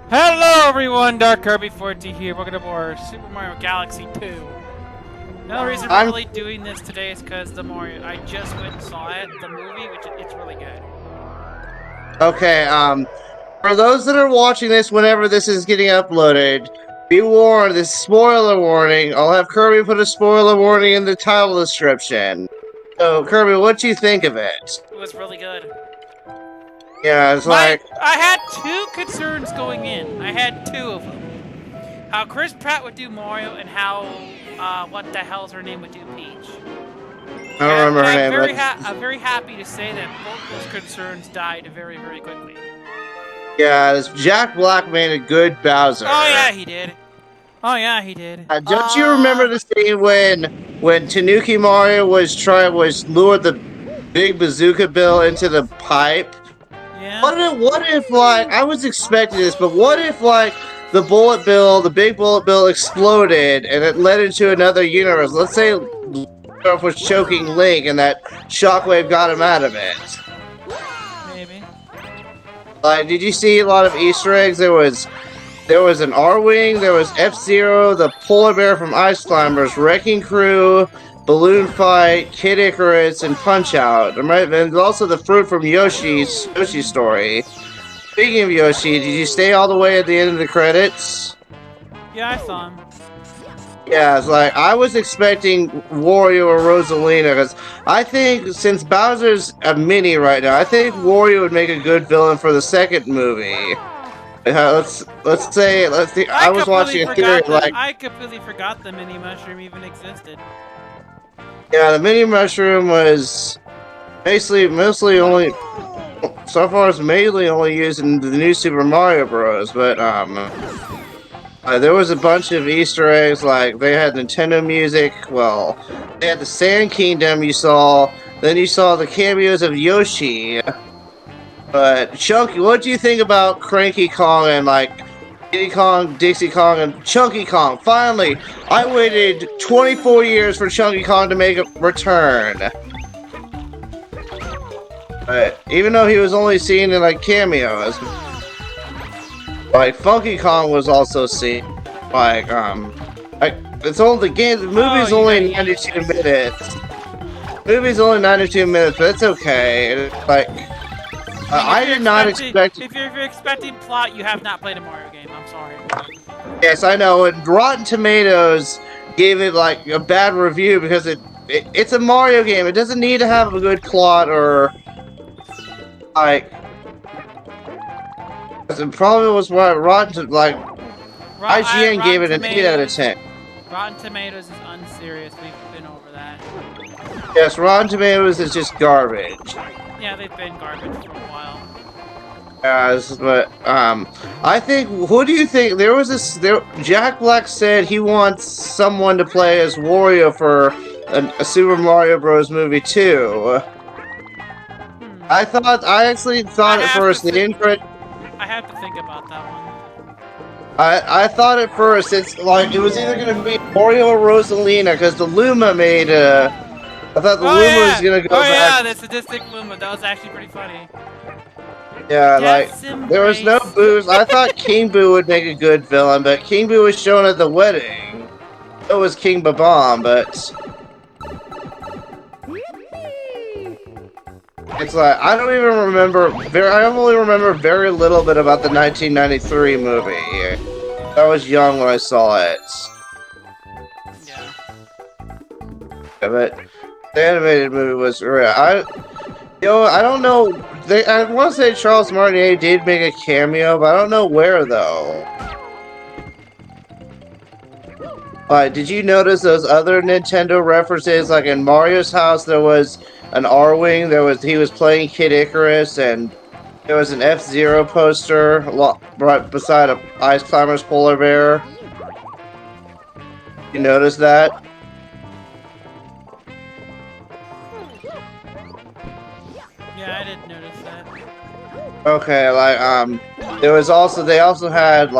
Hello everyone, Dark Kirby 40 here. Welcome to more Super Mario Galaxy 2. Another reason we're really doing this today is because I just went and saw it, the movie, which it's really good. Okay, for those that are watching this whenever this is getting uploaded, be warned, this spoiler warning. I'll have Kirby put a spoiler warning in the title description. So, Kirby, what do you think of it? It was really good. Yeah, it's I had two concerns going in. I had two of them. How Chris Pratt would do Mario and how, what the hell's her name would do Peach. I don't remember her name. I'm very happy to say that both those concerns died very, very quickly. Yeah, Jack Black made a good Bowser. Oh yeah, he did. Oh yeah, he did. Don't you remember the scene when Tanuki Mario was lured the big bazooka bill into the pipe? Yeah. What if like I was expecting this, but what if like the big bullet bill exploded and it led into another universe? Let's say Lord was choking Link and that shockwave got him out of it. Maybe. Like, did you see a lot of Easter eggs? There was an R-Wing, there was F-Zero, the polar bear from Ice Climbers, Wrecking Crew, Balloon Fight, Kid Icarus, and Punch-Out. And also the fruit from Yoshi's story. Speaking of Yoshi, did you stay all the way at the end of the credits? Yeah, I saw him. Yeah, it's like, I was expecting Wario or Rosalina, because I think, since Bowser's a mini right now, I think Wario would make a good villain for the second movie. Let's see. I was watching a theory I completely forgot the mini mushroom even existed. Yeah, the mini mushroom was mostly only so far it's mainly only used in the new Super Mario Bros. But there was a bunch of Easter eggs. Like they had Nintendo music. Well, they had the Sand Kingdom. Then you saw the cameos of Yoshi. But Chunky, what do you think about Cranky Kong and like Diddy Kong, Dixie Kong, and Chunky Kong? Finally, I waited 24 years for Chunky Kong to make a return. But even though he was only seen in like cameos, like Funky Kong was also seen. Like it's only the movie's only 92 minutes. Movie's only 92 minutes, but it's okay. Like. I did not expect. If you're expecting plot, you have not played a Mario game. I'm sorry. Yes, I know. And Rotten Tomatoes gave it like a bad review because it's a Mario game. It doesn't need to have a good plot or like. It probably was what IGN gave it an 8 out of 10. Rotten Tomatoes is unserious. We've been over that. Yes, Rotten Tomatoes is just garbage. Yeah, they've been garbage for a while. But I think. Who do you think? Jack Black said he wants someone to play as Wario for a Super Mario Bros. Movie 2. I actually thought at first I have to think about that one. I thought at first it was either gonna be Wario or Rosalina because the Luma made I thought the Luma was gonna go back. Oh yeah, the sadistic Luma. That was actually pretty funny. Yeah, there was no Boos. I thought King Boo would make a good villain, but King Boo was shown at the wedding. So was King Babam, but it's like I don't even remember. I only remember very little bit about the 1993 movie. I was young when I saw it. Yeah. But the animated movie was real. I don't know. I want to say Charles Martinet did make a cameo, but I don't know where though. Did you notice those other Nintendo references? Like in Mario's house, there was an R-Wing. He was playing Kid Icarus, and there was an F-Zero poster right beside a Ice Climbers polar bear. You notice that? Yeah, I didn't notice that. Okay, they also had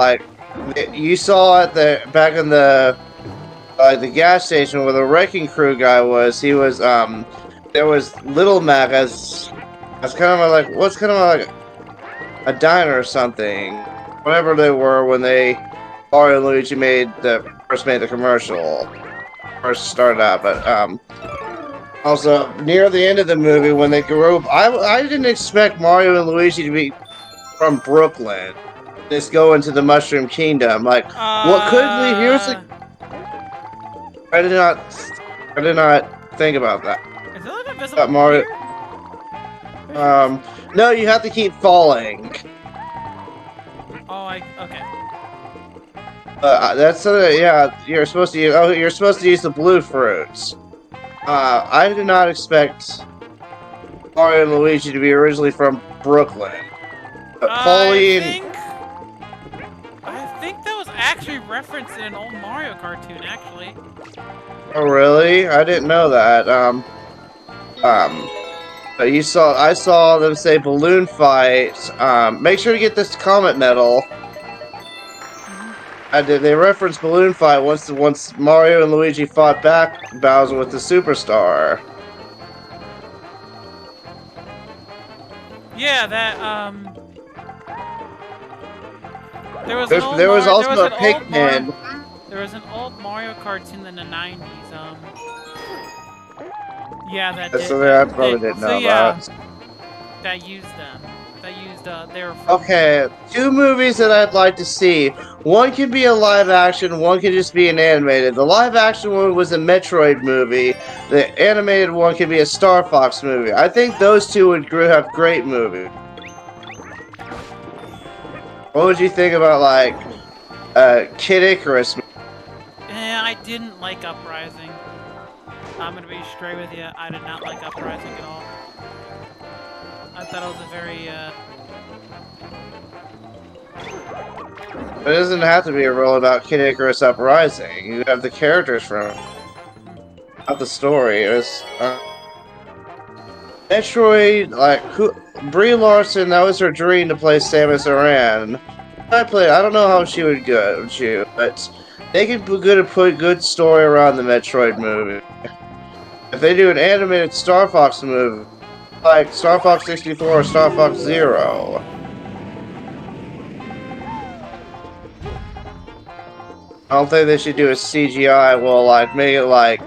you saw it back in the gas station where the Wrecking Crew guy was. There was Little Mac as kind of like a diner or something. whatever they were when Mario and Luigi first made the commercial, first started out. But also near the end of the movie when they grew up, I didn't expect Mario and Luigi to be from Brooklyn. Just go into the Mushroom Kingdom. Like, what could be? Here's the. I did not think about that. Is there like a visible Mario. here? No, you have to keep falling. Oh, okay. That's yeah. You're supposed to use. Oh, you're supposed to use the blue fruits. I did not expect Mario and Luigi to be originally from Brooklyn. Pauline. I think that was actually referenced in an old Mario cartoon, actually. Oh, really? I didn't know that. But I saw them say balloon fight. Make sure to get this comet medal. They referenced balloon fight once Mario and Luigi fought back Bowser with the superstar. Yeah, that there was also a Pikmin. There was an old Mario cartoon in the 90s. Yeah, that did. So I probably didn't know about. That used them. They were. Okay, two movies that I'd like to see. One can be a live action, one can just be an animated. The live action one was a Metroid movie. The animated one could be a Star Fox movie. I think those two would have great movies. What would you think about like Kid Icarus? I didn't like Uprising. I'm gonna be straight with you. I did not like Uprising at all. I thought it was a very It doesn't have to be a role about Kid Icarus Uprising. You have the characters from not the story. It's Metroid, like Brie Larson. That was her dream to play Samus Aran. I don't know how she would go, but they could be good to put good story around the Metroid movie. If they do an animated Star Fox movie, like Star Fox 64 or Star Fox Zero. I don't think they should do a CGI. Well, like make it like,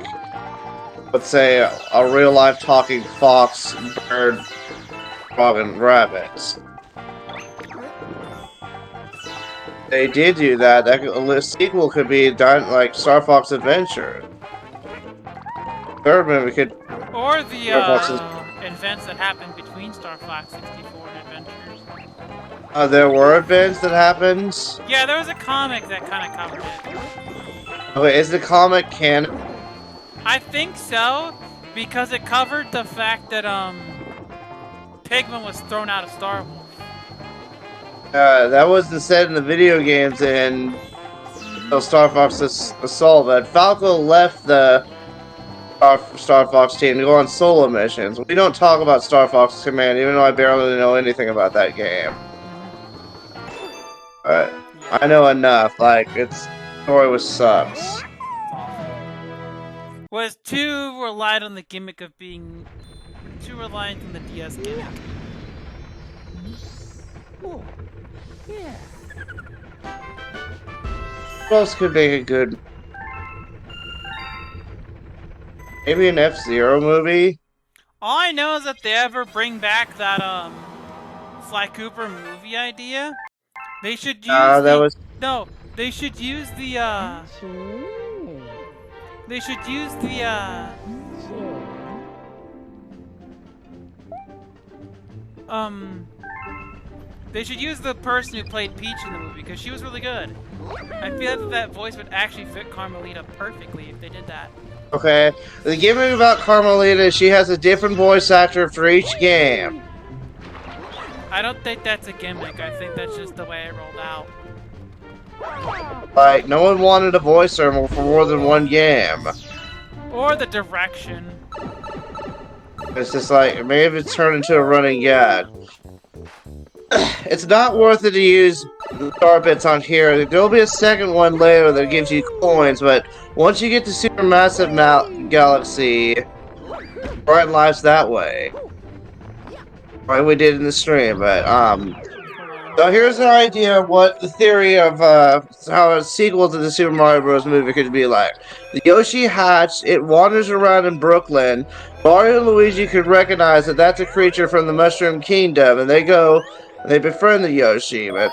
let's say, a real life talking fox, bird, frog, and rabbits. They did do that. A sequel could be done like Star Fox Adventure. Third movie could. Or the events that happened between Star Fox 64 and Adventures. There were events that happened? Yeah, there was a comic that kind of covered it. Okay, is the comic canon? I think so, because it covered the fact that, Pigman was thrown out of Star Wars. That wasn't said in the video games in Star Fox Assault, but Falco left the Star Fox team to go on solo missions. We don't talk about Star Fox Command, even though I barely know anything about that game. But I know enough. Like, its story was sucks. Was too relied on the gimmick of being too reliant on the DS gimmick. Oh, yeah. What else could make a good? Maybe an F-Zero movie? All I know is that they ever bring back that, Sly Cooper movie idea, they should use they should use the, they should use the, they should use the person who played Peach in the movie, because she was really good. I feel like that voice would actually fit Carmelita perfectly if they did that. Okay, the gimmick about Carmelita is she has a different voice actor for each game. I don't think that's a gimmick, I think that's just the way it rolled out. Like, no one wanted to voice her for more than one game. Or the direction. It's just like, maybe it's turned into a running gag. It's not worth it to use star bits on here. There'll be a second one later that gives you coins, but once you get to Supermassive Galaxy, brighten lives that way. Right, we did in the stream, but So here's an idea of what the theory of how a sequel to the Super Mario Bros. Movie could be like. The Yoshi hatch, it wanders around in Brooklyn. Mario and Luigi could recognize that that's a creature from the Mushroom Kingdom, and they go and they befriend the Yoshi, but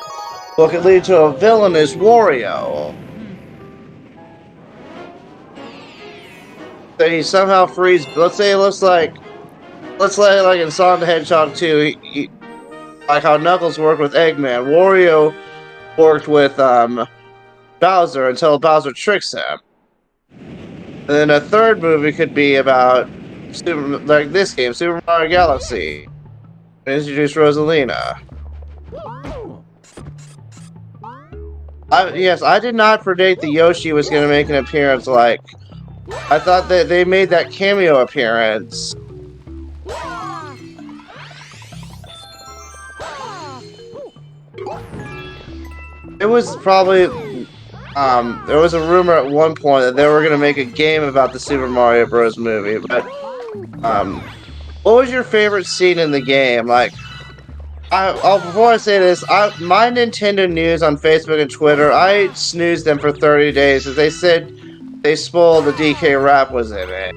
what could lead to a villainous Wario. That he somehow frees. Let's say like in Sonic the Hedgehog 2, like how Knuckles worked with Eggman, Wario worked with Bowser until Bowser tricks him. And then a third movie could be about like this game, Super Mario Galaxy. Introduce Rosalina. Yes, I did not predict that Yoshi was going to make an appearance. Like, I thought that they made that cameo appearance. It was probably, there was a rumor at one point that they were going to make a game about the Super Mario Bros. Movie, but, what was your favorite scene in the game? Like, before I say this, my Nintendo news on Facebook and Twitter, I snoozed them for 30 days because they said they spoiled the DK rap was in it.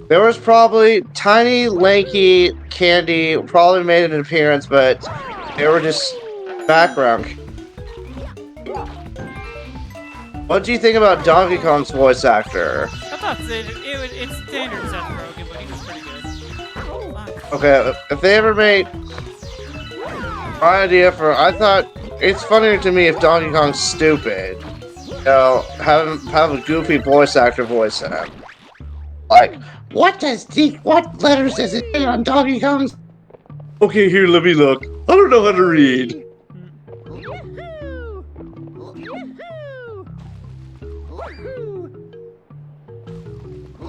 There was probably tiny, lanky Candy probably made an appearance, but they were just background. What do you think about Donkey Kong's voice actor? I thought it's standard Seth Rogen, but he was pretty good. Okay, if they ever made my idea for, I thought it's funnier to me if Donkey Kong's stupid. You know, have a goofy voice actor voice him. Like, what letters does it say on Donkey Kong's? Okay, here, let me look. I don't know how to read.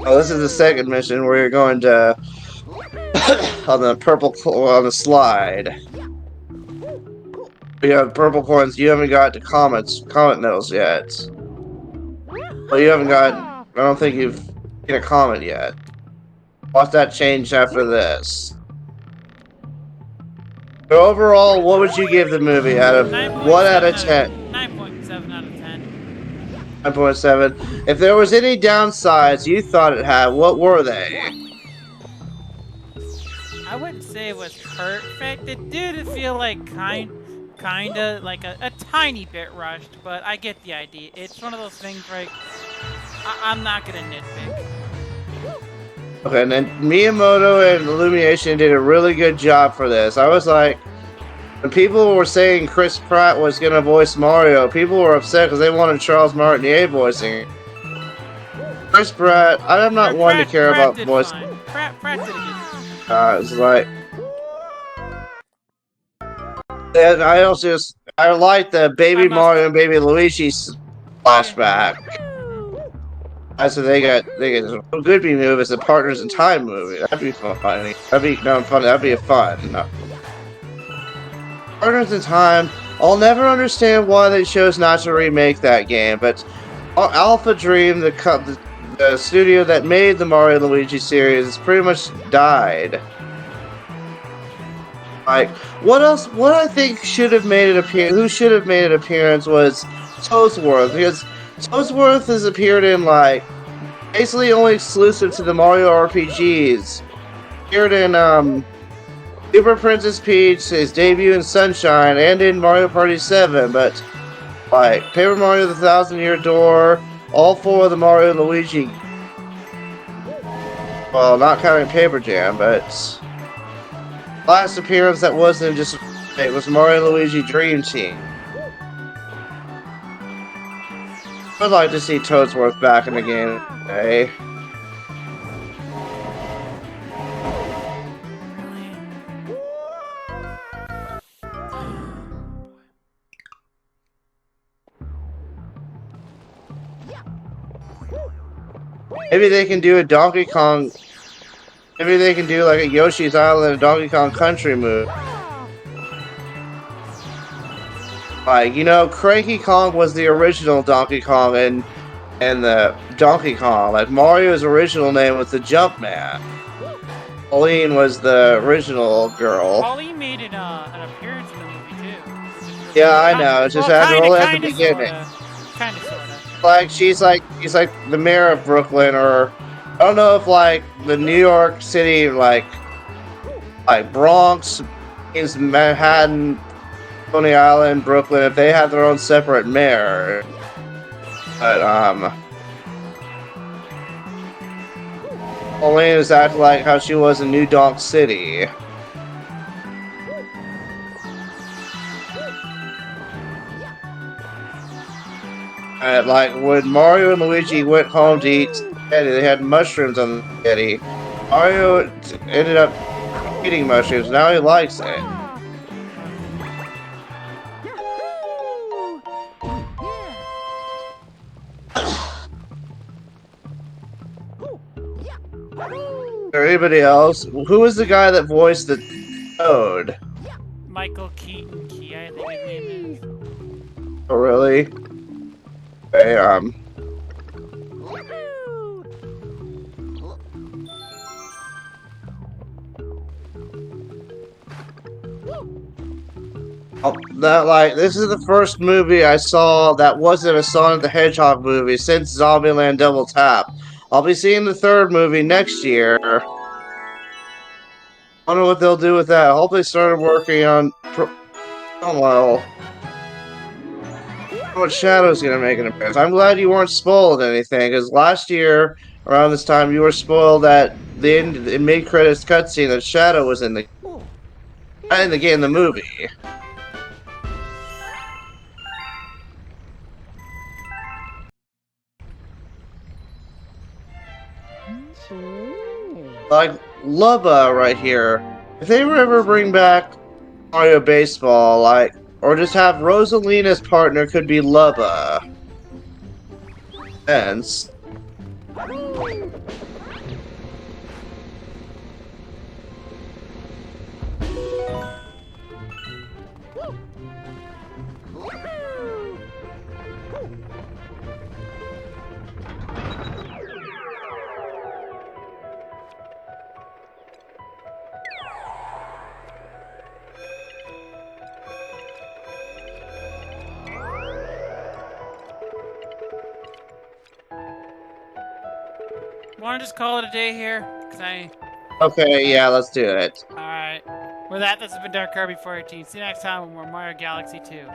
Oh, this is the second mission where you're going to on the slide. You have purple coins. You haven't got the comment medals yet. Well, you haven't got. I don't think you've get a comment yet. Watch that change after this. But overall, what would you give the movie out of 1 out of 10? 9.7 out of 10. 9.7. If there was any downsides you thought it had, what were they? I wouldn't say it was perfect. It did feel like kinda like a tiny bit rushed, but I get the idea. It's one of those things where I'm not gonna nitpick. Okay, and then Miyamoto and Illumination did a really good job for this. I was like, when people were saying Chris Pratt was gonna voice Mario, people were upset because they wanted Charles Martinet voicing Chris Pratt. I'm not one to care about voice. Pratt did a good job. It's like, and I like the Baby Mario and Baby Luigi flashback. I said they got a good B movie as a Partners in Time movie. That'd be fun. That'd be a fun. No. Partners in Time. I'll never understand why they chose not to remake that game, but Alpha Dream, the studio that made the Mario and Luigi series, pretty much died. Like, what else? What I think should have made an appearance? Who should have made an appearance was Toadsworth, because Toadsworth has appeared in, like, basically only exclusive to the Mario RPGs. Appeared in Super Princess Peach, his debut in Sunshine, and in Mario Party 7. But like Paper Mario: The Thousand-Year Door, all 4 of the Mario and Luigi. Well, not counting Paper Jam, but last appearance that wasn't just it was Mario and Luigi Dream Team. I'd like to see Toadsworth back in the game today. Maybe they can do a Donkey Kong. Maybe they can do like a Yoshi's Island and Donkey Kong Country move. Like, you know, Cranky Kong was the original Donkey Kong and the Donkey Kong. Like, Mario's original name was the Jumpman. Pauline was the original girl. Pauline made an appearance in the movie too, which is really Yeah, cool. I know. Just Well, had to roll it at the kinda, beginning. sorta. Like she's like the mayor of Brooklyn, or I don't know if like the New York City like Bronx is Manhattan, Coney Island, Brooklyn, if they have their own separate mayor. But Pauline is acting like how she was in New Donk City. And like when Mario and Luigi went home to eat spaghetti, they had mushrooms on the spaghetti. Mario ended up eating mushrooms. Now he likes it. Or anybody else? Who was the guy that voiced the Toad? Michael Keaton Key, I think his name is. Oh, really? Okay, that like this is the first movie I saw that wasn't a Sonic the Hedgehog movie since Zombieland Double Tap. I'll be seeing the third movie next year. I don't know what they'll do with that. I hope they started working on. Oh well. What Shadow's gonna make an appearance. I'm glad you weren't spoiled anything, because last year around this time you were spoiled that the end, in mid credits cutscene that Shadow was in the game, the movie. Like Lubba right here. If they ever bring back Mario Baseball, like, or just have Rosalina's partner could be Lubba. Hence. Wanna just call it a day here? Okay, yeah, let's do it. Alright. With that, this has been Dark Kirby 418. See you next time with more Mario Galaxy 2.